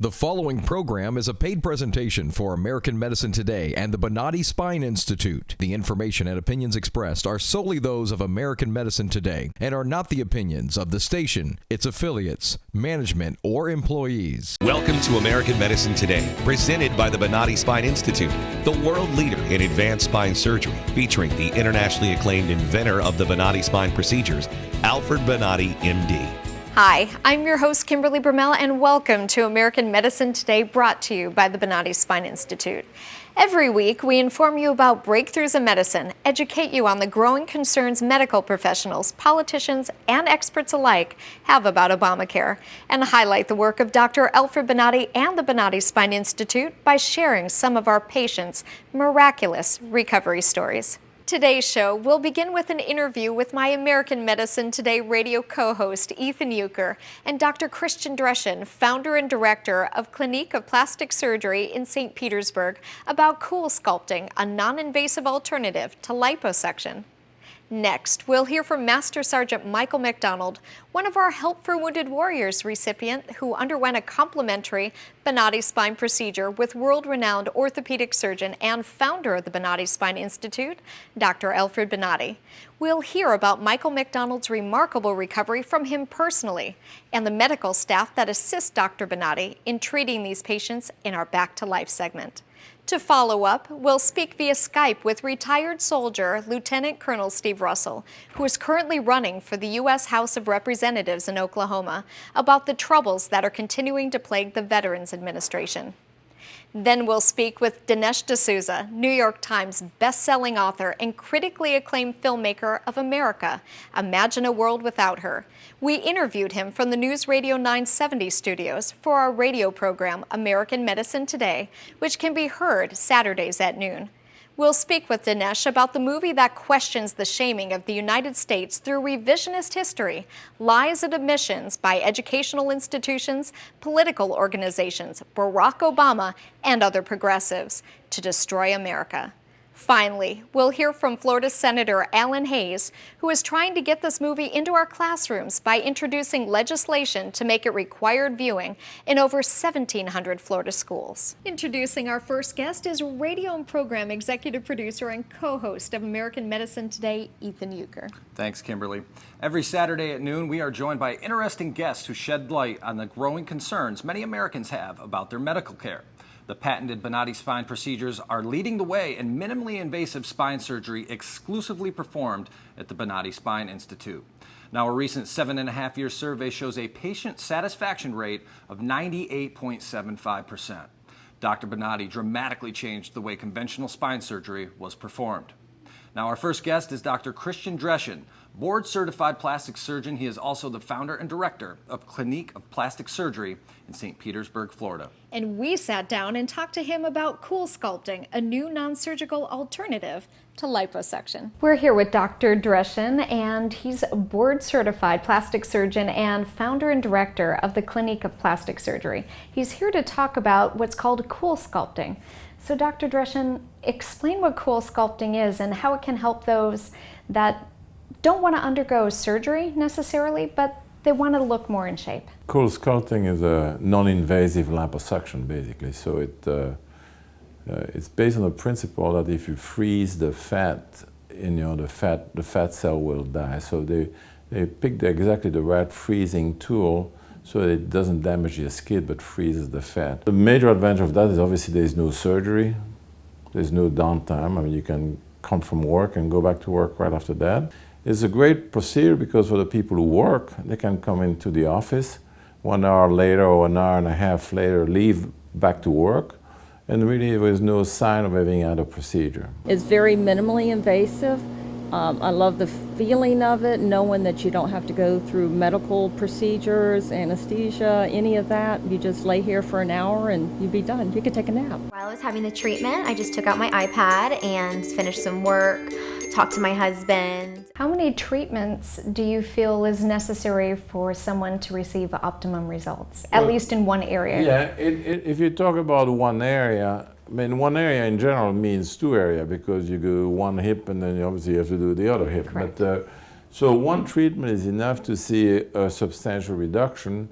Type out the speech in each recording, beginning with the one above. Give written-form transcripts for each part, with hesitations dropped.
The following program is a paid presentation for American Medicine Today and the Bonatti Spine Institute. The information and opinions expressed are solely those of American Medicine Today and are not the opinions of the station, its affiliates, management, or employees. Welcome to American Medicine Today, presented by the Bonatti Spine Institute, the world leader in advanced spine surgery, featuring the internationally acclaimed inventor of the Bonatti spine procedures, Alfred Bonatti, MD. Hi, I'm your host, Kimberly Brumell, and welcome to American Medicine Today, brought to you by the Bonatti Spine Institute. Every week, we inform you about breakthroughs in medicine, educate you on the growing concerns medical professionals, politicians, and experts alike have about Obamacare, and highlight the work of Dr. Alfred Bonatti and the Bonatti Spine Institute by sharing some of our patients' miraculous recovery stories. Today's show will begin with an interview with my American Medicine Today radio co-host Ethan Euchre and Dr. Christian Dreschen, founder and director of Clinique of Plastic Surgery in St. Petersburg, about Coolsculpting, a non-invasive alternative to liposuction. Next, we'll hear from Master Sergeant Michael McDonald, one of our Help for Wounded Warriors recipient who underwent a complimentary Bonatti spine procedure with world-renowned orthopedic surgeon and founder of the Bonatti Spine Institute, Dr. Alfred Bonatti. We'll hear about Michael McDonald's remarkable recovery from him personally and the medical staff that assists Dr. Bonatti in treating these patients in our Back to Life segment. To follow up, we'll speak via Skype with retired soldier Lieutenant Colonel Steve Russell, who is currently running for the U.S. House of Representatives in Oklahoma, about the troubles that are continuing to plague the Veterans Administration. Then we'll speak with Dinesh D'Souza, New York Times best-selling author and critically acclaimed filmmaker of America, Imagine a World Without Her. We interviewed him from the News Radio 970 studios for our radio program, American Medicine Today, which can be heard Saturdays at noon. We'll speak with Dinesh about the movie that questions the shaming of the United States through revisionist history, lies and omissions by educational institutions, political organizations, Barack Obama, and other progressives to destroy America. Finally, we'll hear from Florida Senator Alan Hayes, who is trying to get this movie into our classrooms by introducing legislation to make it required viewing in over 1,700 Florida schools. Introducing our first guest is radio and program executive producer and co-host of American Medicine Today, Ethan Euchre. Thanks, Kimberly. Every Saturday at noon, we are joined by interesting guests who shed light on the growing concerns many Americans have about their medical care. The patented Bonatti spine procedures are leading the way in minimally invasive spine surgery exclusively performed at the Bonatti Spine Institute. Now, a recent 7.5-year survey shows a patient satisfaction rate of 98.75%. Dr. Bonatti dramatically changed the way conventional spine surgery was performed. Now, our first guest is Dr. Christian Dreschen, board-certified plastic surgeon. He is also the founder and director of Clinique of Plastic Surgery in St. Petersburg, Florida. And we sat down and talked to him about Coolsculpting, a new non-surgical alternative to liposuction. We're here with Dr. Dreschen, and he's a board-certified plastic surgeon and founder and director of the Clinique of Plastic Surgery. He's here to talk about what's called Coolsculpting. So Dr. Dreschen, explain what Coolsculpting is and how it can help those that don't want to undergo surgery necessarily, but they want to look more in shape. Coolsculpting is a non-invasive liposuction, basically. So it's based on the principle that if you freeze the fat, the fat cell will die. So they picked exactly the right freezing tool so that it doesn't damage your skin but freezes the fat. The major advantage of that is obviously there's no surgery, there's no downtime. I mean, you can come from work and go back to work right after that. It's a great procedure because for the people who work, they can come into the office 1 hour later or an hour and a half later, leave back to work, and really there is no sign of having had a procedure. It's very minimally invasive. I love the feeling of it, knowing that you don't have to go through medical procedures, anesthesia, any of that. You just lay here for an hour and you'd be done. You could take a nap. While I was having the treatment, I just took out my iPad and finished some work, talked to my husband. How many treatments do you feel is necessary for someone to receive optimum results, at least in one area? Yeah, if you talk about one area, I mean, one area in general means two areas because you do one hip and then obviously you have to do the other hip. Correct. But so one treatment is enough to see a substantial reduction.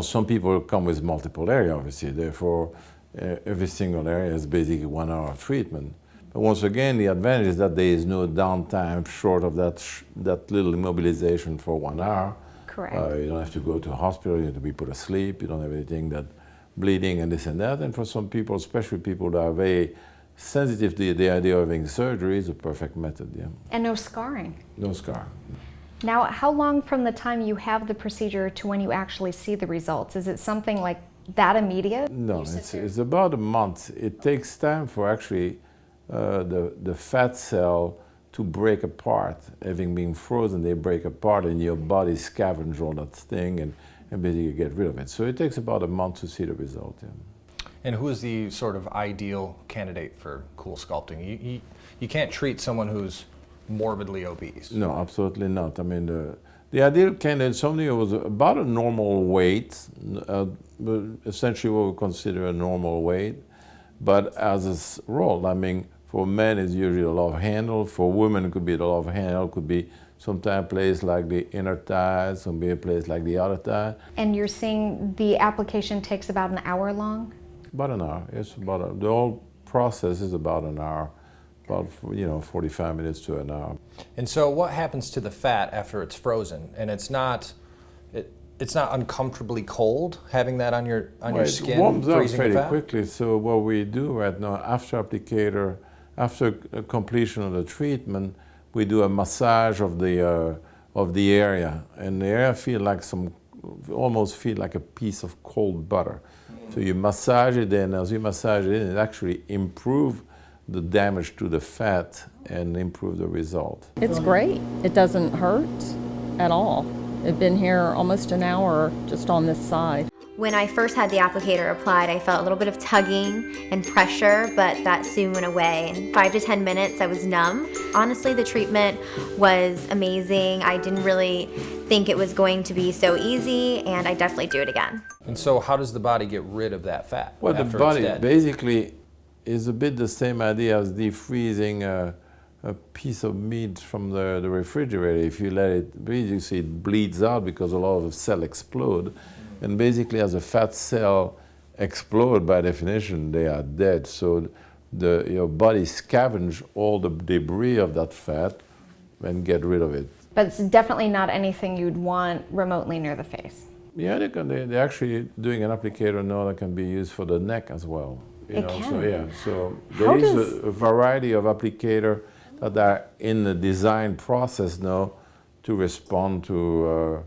some people come with multiple areas, obviously. Therefore, every single area is basically 1 hour of treatment. But once again, the advantage is that there is no downtime short of that little immobilization for 1 hour. Correct. You don't have to go to a hospital, you have to be put asleep, you don't have anything that bleeding and this and that. And for some people, especially people that are very sensitive to the idea of having surgery, is a perfect method, yeah. And no scarring. No scar. Now, how long from the time you have the procedure to when you actually see the results? Is it something like that immediate? No, it's about a month. It takes time for actually the fat cell to break apart. Having been frozen, they break apart and your body scavenge all that thing and basically get rid of it. So it takes about a month to see the result. Yeah. And who is the sort of ideal candidate for Coolsculpting? You can't treat someone who's morbidly obese. No, absolutely not. I mean, the ideal candidate is somebody who was about a normal weight, essentially what we consider a normal weight, but as a role. I mean, for men it's usually a love handle. For women it could be the love handle, could be sometimes a place like the inner thigh, some be a place like the outer thigh. And you're saying the application takes about an hour long? About an hour. It's about the whole process is about an hour, about 45 minutes to an hour. And so, what happens to the fat after it's frozen? And it's not uncomfortably cold having that on your skin. It warms up freezing fairly the fat? quickly. So what we do right now, after completion of the treatment, we do a massage of the area, and the area almost feel like a piece of cold butter. So you massage it, and as you massage it, it actually improves the damage to the fat and improve the result. It's great. It doesn't hurt at all. I've been here almost an hour just on this side. When I first had the applicator applied, I felt a little bit of tugging and pressure, but that soon went away. In 5 to 10 minutes, I was numb. Honestly, the treatment was amazing. I didn't really think it was going to be so easy, and I definitely do it again. And so how does the body get rid of that fat? Well, the after body it's dead? basically is a bit the same idea as defreezing a piece of meat from the refrigerator. If you let it breathe, you see it bleeds out because a lot of the cells explode. And basically, as a fat cell explode, by definition, they are dead. So your body scavenge all the debris of that fat and get rid of it. But it's definitely not anything you'd want remotely near the face. Yeah, they're actually doing an applicator now that can be used for the neck as well. It can? So yeah, so there is a variety of applicator that are in the design process now to respond to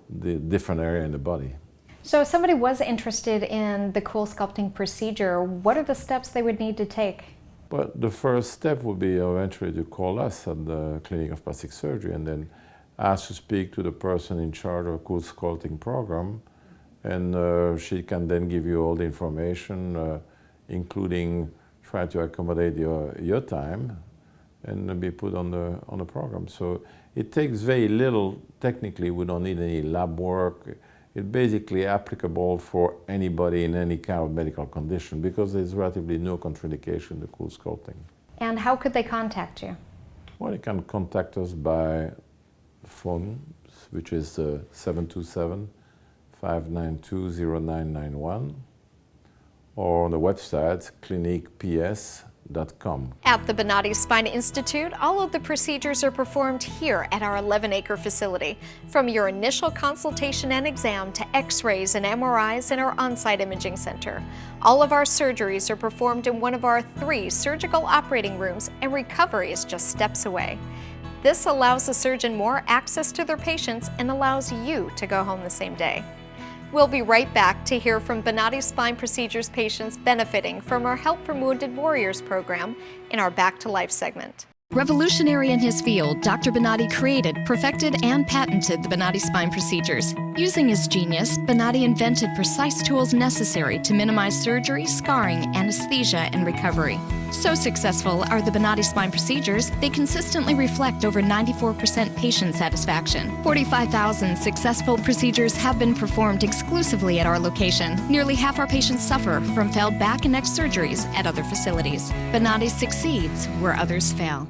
the different area in the body. So if somebody was interested in the Coolsculpting procedure, what are the steps they would need to take? But the first step would be eventually to call us at the Clinic of Plastic Surgery and then ask to speak to the person in charge of the Coolsculpting program, and she can then give you all the information, including try to accommodate your time and be put on the program. So it takes very little. Technically, we don't need any lab work. It's basically applicable for anybody in any kind of medical condition because there's relatively no contraindication to Coolsculpting. And how could they contact you? Well, you can contact us by phone, which is 727-592-0991, or on the website clinicps.com. At the Bonatti Spine Institute, all of the procedures are performed here at our 11-acre facility, from your initial consultation and exam to x-rays and MRIs in our on-site imaging center. All of our surgeries are performed in one of our 3 surgical operating rooms, and recovery is just steps away. This allows the surgeon more access to their patients and allows you to go home the same day. We'll be right back to hear from Bonatti Spine Procedures patients benefiting from our Help from Wounded Warriors program in our Back to Life segment. Revolutionary in his field, Dr. Bonatti created, perfected, and patented the Bonatti Spine procedures. Using his genius, Bonatti invented precise tools necessary to minimize surgery, scarring, anesthesia, and recovery. So successful are the Bonatti Spine procedures, they consistently reflect over 94% patient satisfaction. 45,000 successful procedures have been performed exclusively at our location. Nearly half our patients suffer from failed back and neck surgeries at other facilities. Bonatti succeeds where others fail.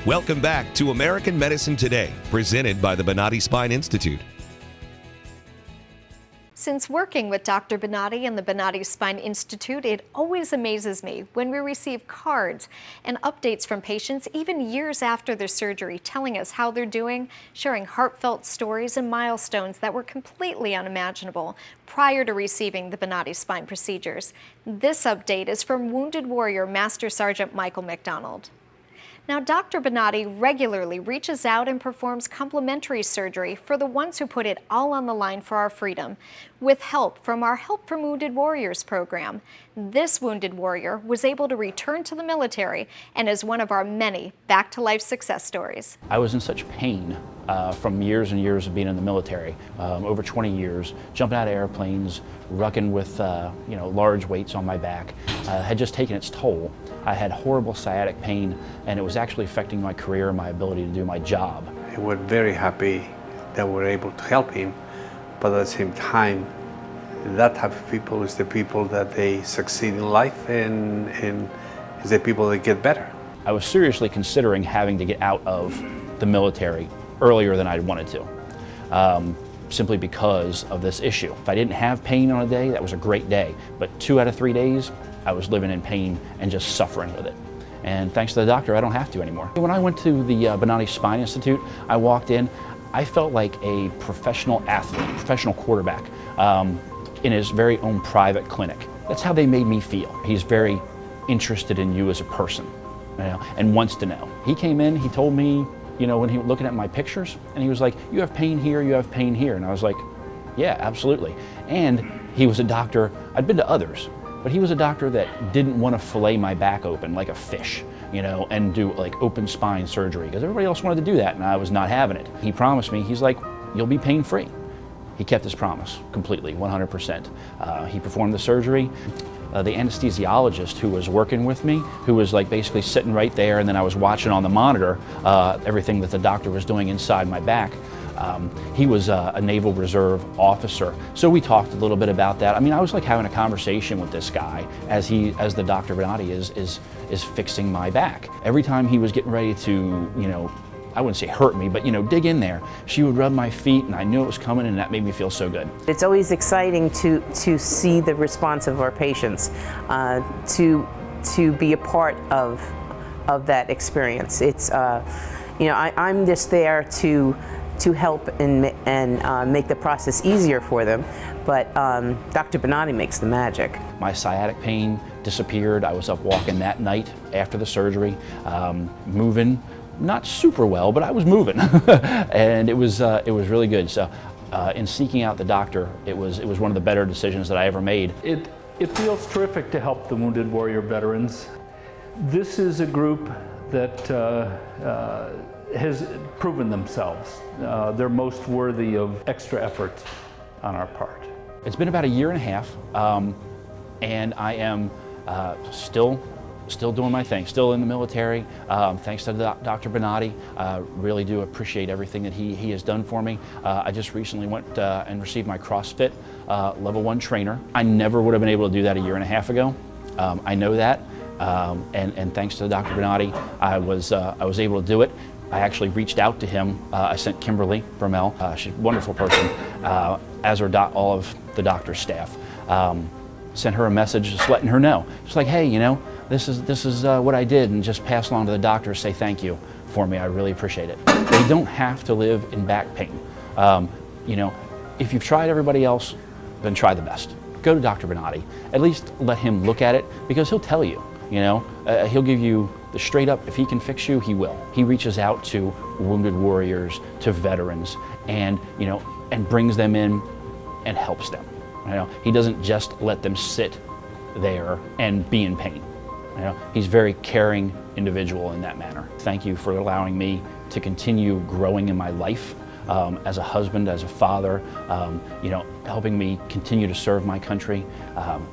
Welcome back to American Medicine Today, presented by the Bonatti Spine Institute. Since working with Dr. Bonatti and the Bonatti Spine Institute, it always amazes me when we receive cards and updates from patients even years after their surgery, telling us how they're doing, sharing heartfelt stories and milestones that were completely unimaginable prior to receiving the Bonatti Spine procedures. This update is from Wounded Warrior Master Sergeant Michael McDonald. Now, Dr. Bonatti regularly reaches out and performs complimentary surgery for the ones who put it all on the line for our freedom, with help from our Help from Wounded Warriors program. This wounded warrior was able to return to the military and is one of our many back-to-life success stories. I was in such pain from years and years of being in the military, over 20 years, jumping out of airplanes, rucking with large weights on my back, had just taken its toll. I had horrible sciatic pain, and it was actually affecting my career and my ability to do my job. We're very happy that we're able to help him, but at the same time, that type of people is the people that they succeed in life, and is the people that get better. I was seriously considering having to get out of the military earlier than I wanted to, simply because of this issue. If I didn't have pain on a day, that was a great day, but 2 out of 3 days, I was living in pain and just suffering with it. And thanks to the doctor, I don't have to anymore. When I went to the Bonatti Spine Institute, I walked in, I felt like a professional athlete, professional quarterback in his very own private clinic. That's how they made me feel. He's very interested in you as a person, and wants to know. He came in, he told me, when he was looking at my pictures, and he was like, you have pain here, you have pain here. And I was like, yeah, absolutely. And he was a doctor, I'd been to others, but he was a doctor that didn't want to fillet my back open like a fish, and do like open spine surgery, because everybody else wanted to do that, and I was not having it. He promised me, he's like, you'll be pain-free. He kept his promise completely, 100%. He performed the surgery. The anesthesiologist who was working with me, who was like basically sitting right there, and then I was watching on the monitor everything that the doctor was doing inside my back. He was a Naval Reserve officer, so we talked a little bit about that. I mean, I was like having a conversation with this guy as the Dr. Bonatti is fixing my back. Every time he was getting ready to, I wouldn't say hurt me, but dig in there, she would rub my feet, and I knew it was coming, and that made me feel so good. It's always exciting to see the response of our patients, to be a part of that experience. It's I'm just there to help and make the process easier for them, but Dr. Bonatti makes the magic. My sciatic pain disappeared. I was up walking that night after the surgery, moving. Not super well, but I was moving, and it was really good. So, in seeking out the doctor, it was one of the better decisions that I ever made. It feels terrific to help the Wounded Warrior veterans. This is a group that has proven themselves. They're most worthy of extra effort on our part. It's been about 1.5 years, and I am still doing my thing, still in the military. Thanks to Dr. Bonatti, really do appreciate everything that he has done for me. I just recently went and received my CrossFit level 1 trainer. I never would have been able to do that 1.5 years ago. I know that, and thanks to Dr. Bonatti, I was able to do it. I actually reached out to him. I sent Kimberly Brummel, she's a wonderful person, as are all of the doctor's staff. Sent her a message just letting her know. Just like, hey, this is what I did, and just pass along to the doctor, say thank you for me. I really appreciate it. They don't have to live in back pain. If you've tried everybody else, then try the best. Go to Dr. Bonatti. At least let him look at it, because he'll tell you. He'll give you the straight up. If he can fix you, he will. He reaches out to wounded warriors, to veterans, and brings them in and helps them. He doesn't just let them sit there and be in pain. He's a very caring individual in that manner. Thank you for allowing me to continue growing in my life as a husband, as a father, helping me continue to serve my country.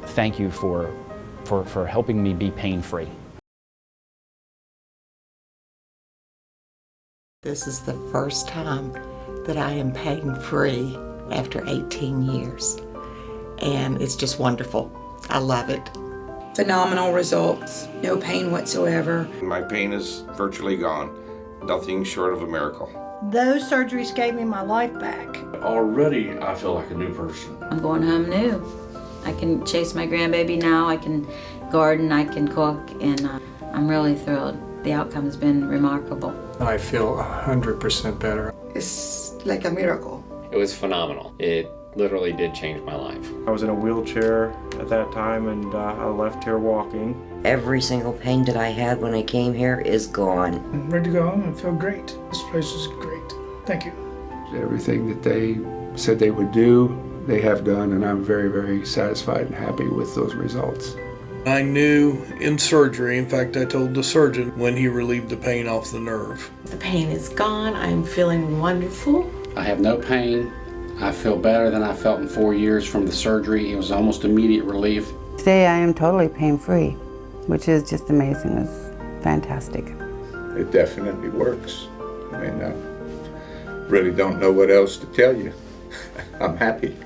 Thank you for helping me be pain-free. This is the first time that I am pain-free after 18 years. And it's just wonderful. I love it. Phenomenal results, no pain whatsoever. My pain is virtually gone, nothing short of a miracle. Those surgeries gave me my life back. Already I feel like a new person. I'm going home new. I can chase my grandbaby now, I can garden, I can cook, and I'm really thrilled. The outcome has been remarkable. I feel 100% better. It's like a miracle. It was phenomenal. It literally did change my life. I was in a wheelchair at that time, and I left here walking. Every single pain that I had when I came here is gone. I'm ready to go home and feel great. This place is great. Thank you. Everything that they said they would do, they have done, and I'm very, very satisfied and happy with those results. I knew in surgery, in fact I told the surgeon when he relieved the pain off the nerve. The pain is gone, I'm feeling wonderful. I have no pain. I feel better than I felt in 4 years from the surgery. It was almost immediate relief. Today I am totally pain-free, which is just amazing. It's fantastic. It definitely works. I mean, really don't know what else to tell you. I'm happy.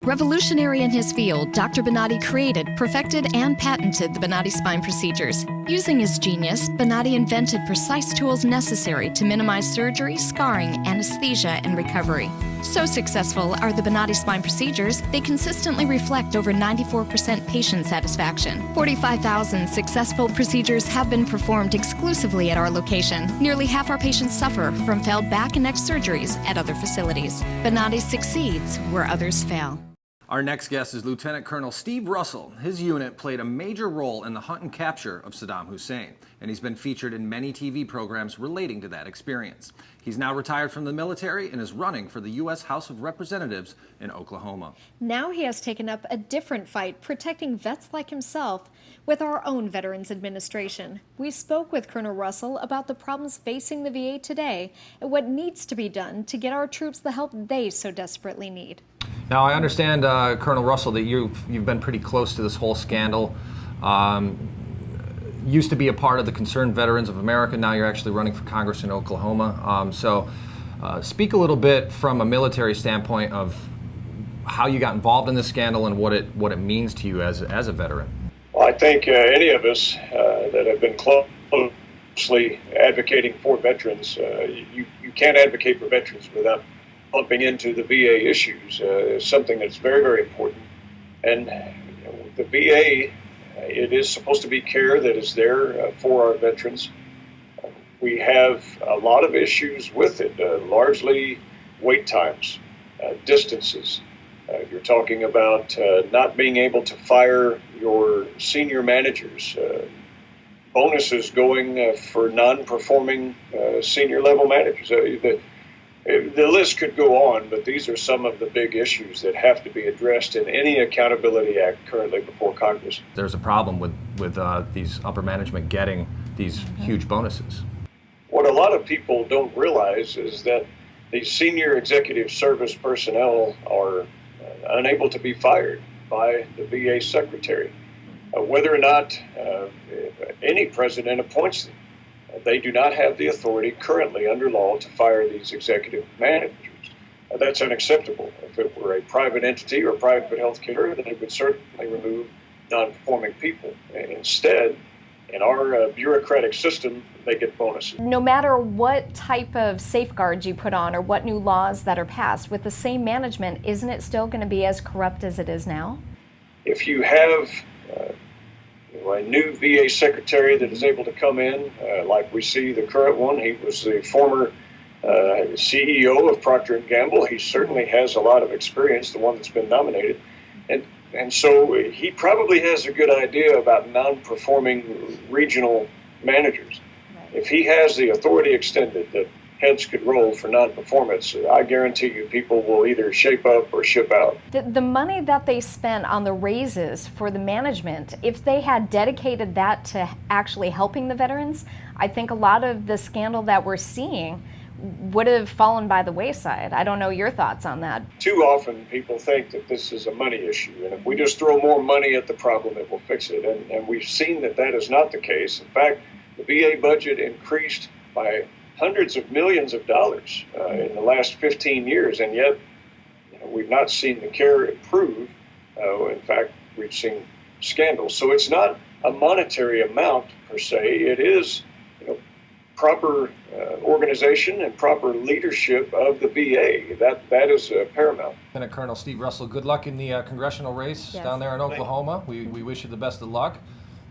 Revolutionary in his field, Dr. Bonatti created, perfected, and patented the Bonatti spine procedures. Using his genius, Bonatti invented precise tools necessary to minimize surgery, scarring, anesthesia, and recovery. So successful are the Bonatti spine procedures, they consistently reflect over 94% patient satisfaction. 45,000 successful procedures have been performed exclusively at our location. Nearly half our patients suffer from failed back and neck surgeries at other facilities. Bonatti succeeds where others fail. Our next guest is Lieutenant Colonel Steve Russell. His unit played a major role in the hunt and capture of Saddam Hussein, and he's been featured in many TV programs relating to that experience. He's now retired from the military and is running for the U.S. House of Representatives in Oklahoma. Now he has taken up a different fight, protecting vets like himself with our own Veterans Administration. We spoke with Colonel Russell about the problems facing the VA today and what needs to be done to get our troops the help they so desperately need. Now, I understand, Colonel Russell, that you've been pretty close to this whole scandal. Used to be a part of the Concerned Veterans of America. Now you're actually running for Congress in Oklahoma. So speak a little bit from a military standpoint of how you got involved in this scandal and what it means to you as a veteran. Well, I think any of us that have been closely advocating for veterans, you can't advocate for veterans without bumping into the VA issues. Is something that's very, very important. And the VA, it is supposed to be care that is there for our veterans. We have a lot of issues with it, largely wait times, distances. You're talking about not being able to fire your senior managers, bonuses going for non-performing senior level managers. The list could go on, but these are some of the big issues that have to be addressed in any accountability act currently before Congress. There's a problem with these upper management getting these huge bonuses. What a lot of people don't realize is that these senior executive service personnel are unable to be fired by the VA secretary. Whether or not any president appoints them, they do not have the authority currently under law to fire these executive managers. That's unacceptable. If it were a private entity or private health care, then it would certainly remove non-performing people. Instead, in our bureaucratic system, they get bonuses. No matter what type of safeguards you put on or what new laws that are passed, with the same management, isn't it still going to be as corrupt as it is now? If you have a new VA secretary that is able to come in, like we see the current one. He was the former CEO of Procter & Gamble. He certainly has a lot of experience, the one that's been nominated. And so he probably has a good idea about non-performing regional managers. Right. If he has the authority extended that heads could roll for non-performance, I guarantee you people will either shape up or ship out. The money that they spent on the raises for the management, if they had dedicated that to actually helping the veterans, I think a lot of the scandal that we're seeing would have fallen by the wayside. I don't know your thoughts on that. Too often people think that this is a money issue, and if we just throw more money at the problem, it will fix it. And we've seen that that is not the case. In fact, the VA budget increased by hundreds of millions of dollars in the last 15 years, and yet we've not seen the care improve. In fact, we've seen scandals. So it's not a monetary amount per se. It is proper organization and proper leadership of the VA. That is paramount. Lieutenant Colonel Steve Russell, good luck in the congressional race down there in Oklahoma. We wish you the best of luck,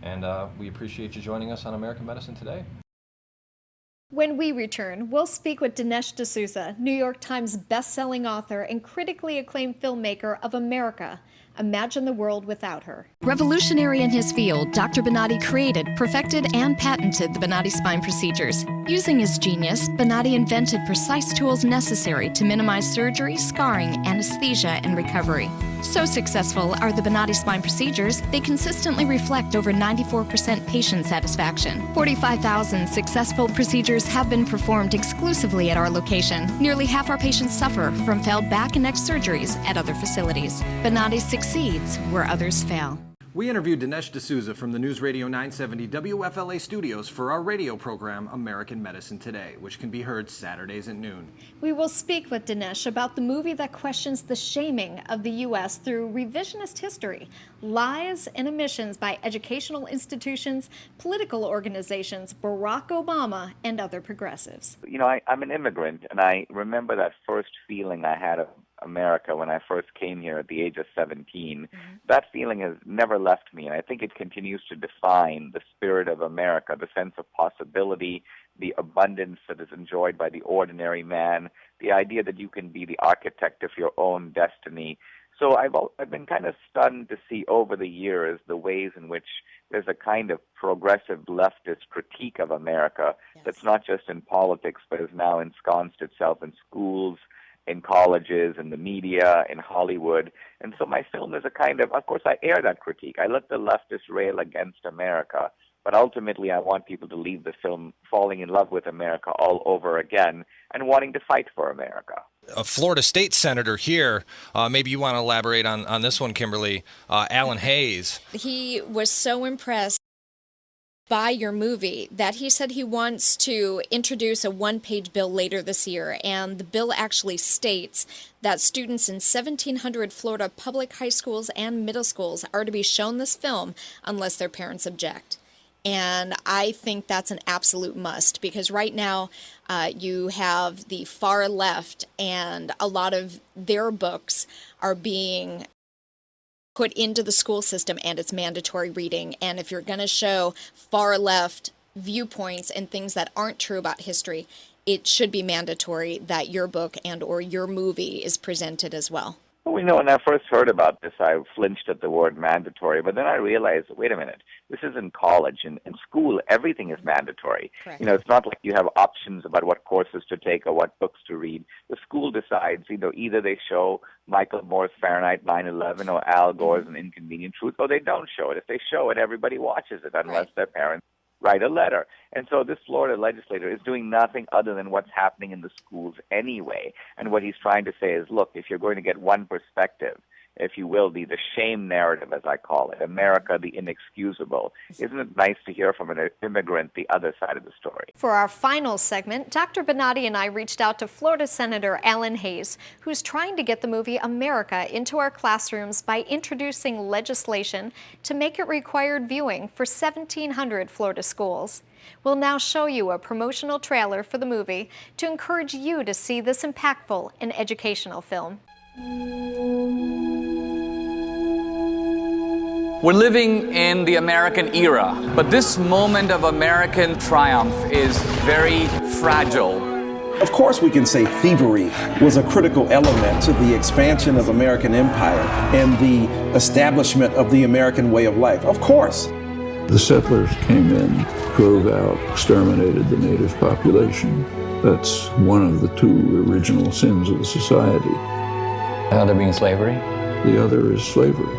and we appreciate you joining us on American Medicine Today. When we return, we'll speak with Dinesh D'Souza, New York Times best-selling author and critically acclaimed filmmaker of America. Imagine the world without her. Revolutionary in his field, Dr. Bonatti created, perfected, and patented the Bonatti spine procedures. Using his genius, Bonatti invented precise tools necessary to minimize surgery, scarring, anesthesia, and recovery. So successful are the Bonatti spine procedures, they consistently reflect over 94% patient satisfaction. 45,000 successful procedures have been performed exclusively at our location. Nearly half our patients suffer from failed back and neck surgeries at other facilities. Bonatti succeeds where others fail. We interviewed Dinesh D'Souza from the News Radio 970 WFLA studios for our radio program, American Medicine Today, which can be heard Saturdays at noon. We will speak with Dinesh about the movie that questions the shaming of the U.S. through revisionist history, lies and omissions by educational institutions, political organizations, Barack Obama, and other progressives. You know, I'm an immigrant, and I remember that first feeling I had of America when I first came here at the age of 17. That feeling has never left me, and I think it continues to define the spirit of America, the sense of possibility, the abundance that is enjoyed by the ordinary man, the idea that you can be the architect of your own destiny. So I've been kind of stunned to see over the years the ways in which there's a kind of progressive leftist critique of America that's not just in politics, but has now ensconced itself in schools, in colleges, in the media, in Hollywood. And so my film is a kind of course, I air that critique. I let the leftists rail against America, but ultimately I want people to leave the film falling in love with America all over again and wanting to fight for America. A Florida State Senator here, maybe you want to elaborate on this one, Kimberly, Alan Hayes. He was so impressed by your movie that he said he wants to introduce a one-page bill later this year, and the bill actually states that students in 1,700 Florida public high schools and middle schools are to be shown this film unless their parents object. And I think that's an absolute must, because right now you have the far left, and a lot of their books are being put into the school system, and it's mandatory reading. And if you're going to show far left viewpoints and things that aren't true about history, it should be mandatory that your book and or your movie is presented as well. Well, you know, when I first heard about this, I flinched at the word mandatory, but then I realized, wait a minute, this is in college. In school, everything is mandatory. Correct. You know, it's not like you have options about what courses to take or what books to read. The school decides, you know, either they show Michael Moore's Fahrenheit 9/11 or Al Gore's An Inconvenient Truth, or they don't show it. If they show it, everybody watches it, unless their parents write a letter. And so this Florida legislator is doing nothing other than what's happening in the schools anyway. And what he's trying to say is, look, if you're going to get one perspective, if you will, the shame narrative, as I call it, America the inexcusable, isn't it nice to hear from an immigrant the other side of the story? For our final segment, Dr. Bonatti and I reached out to Florida Senator Alan Hayes, who's trying to get the movie America into our classrooms by introducing legislation to make it required viewing for 1,700 Florida schools. We'll now show you a promotional trailer for the movie to encourage you to see this impactful and educational film. We're living in the American era, but this moment of American triumph is very fragile. Of course we can say thievery was a critical element to the expansion of American empire and the establishment of the American way of life. Of course. The settlers came in, drove out, exterminated the native population. That's one of the two original sins of the society. Another being slavery? The other is slavery.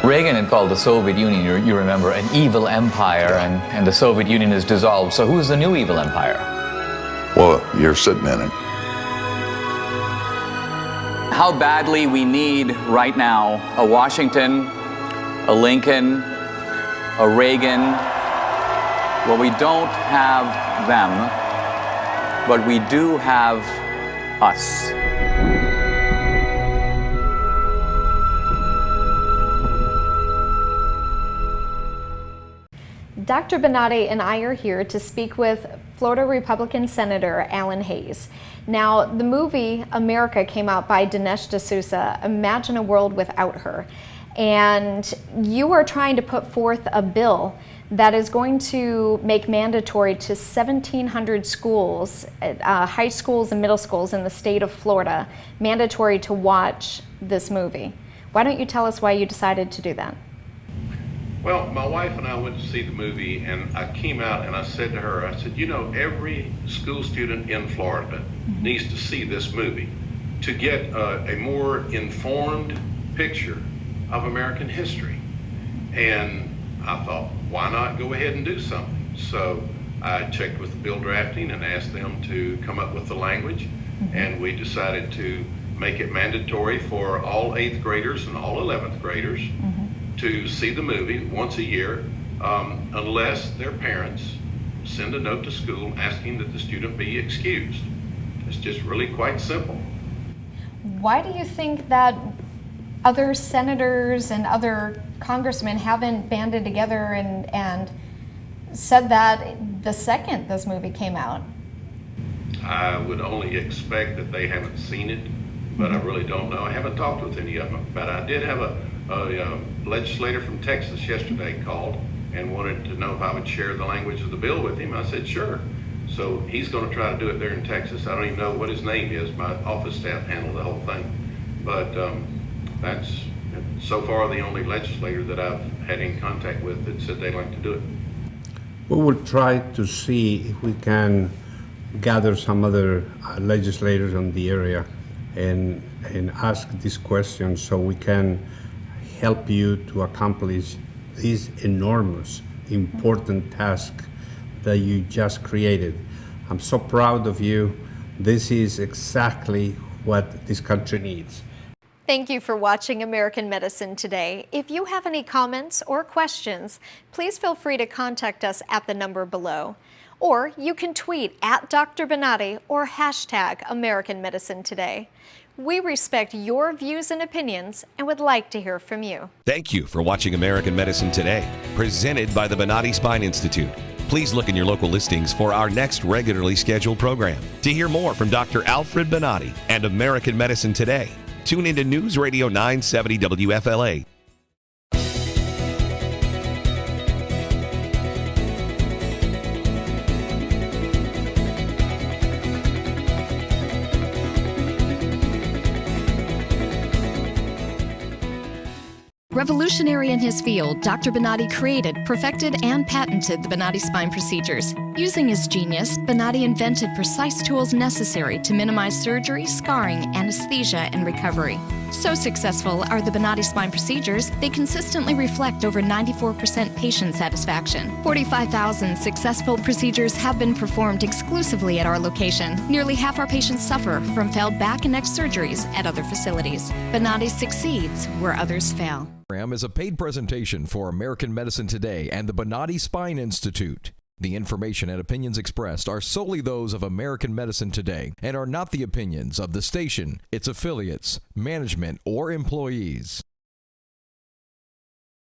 Reagan had called the Soviet Union, you remember, an evil empire, and the Soviet Union is dissolved. So who's the new evil empire? Well, you're sitting in it. How badly we need right now a Washington, a Lincoln, a Reagan. Well, we don't have them, but we do have us. Dr. Bonatti and I are here to speak with Florida Republican Senator Alan Hayes. Now, the movie America came out by Dinesh D'Souza, Imagine a World Without Her. And you are trying to put forth a bill that is going to make mandatory to 1,700 schools, high schools and middle schools in the state of Florida, mandatory to watch this movie. Why don't you tell us why you decided to do that? Well, my wife and I went to see the movie, and I came out and I said to her, I said, you know, every school student in Florida needs to see this movie to get a more informed picture of American history. And I thought, why not go ahead and do something? So I checked with the bill drafting and asked them to come up with the language, and we decided to make it mandatory for all 8th graders and all 11th graders to see the movie once a year, unless their parents send a note to school asking that the student be excused. It's just really quite simple. Why do you think that other senators and other congressmen haven't banded together and said that the second this movie came out? I would only expect that they haven't seen it, but I really don't know. I haven't talked with any of them, but I did have a legislator from Texas yesterday called and wanted to know if I would share the language of the bill with him. I said, sure. So he's going to try to do it there in Texas. I don't even know what his name is. My office staff handled the whole thing. But that's so far the only legislator that I've had in contact with that said they'd like to do it. We will try to see if we can gather some other legislators in the area and ask these questions so we can help you to accomplish this enormous, important task that you just created. I'm so proud of you. This is exactly what this country needs. Thank you for watching American Medicine Today. If you have any comments or questions, please feel free to contact us at the number below. Or you can tweet at Dr. Bonatti or hashtag American Medicine Today. We respect your views and opinions and would like to hear from you. Thank you for watching American Medicine Today, presented by the Bonatti Spine Institute. Please look in your local listings for our next regularly scheduled program. To hear more from Dr. Alfred Bonatti and American Medicine Today, tune into News Radio 970 WFLA. Revolutionary in his field, Dr. Bonatti created, perfected, and patented the Bonatti spine procedures. Using his genius, Bonatti invented precise tools necessary to minimize surgery, scarring, anesthesia, and recovery. So successful are the Bonatti spine procedures, they consistently reflect over 94% patient satisfaction. 45,000 successful procedures have been performed exclusively at our location. Nearly half our patients suffer from failed back and neck surgeries at other facilities. Bonatti succeeds where others fail. Is a paid presentation for American Medicine Today and the Bonatti Spine Institute. The information and opinions expressed are solely those of American Medicine Today and are not the opinions of the station, its affiliates, management, or employees.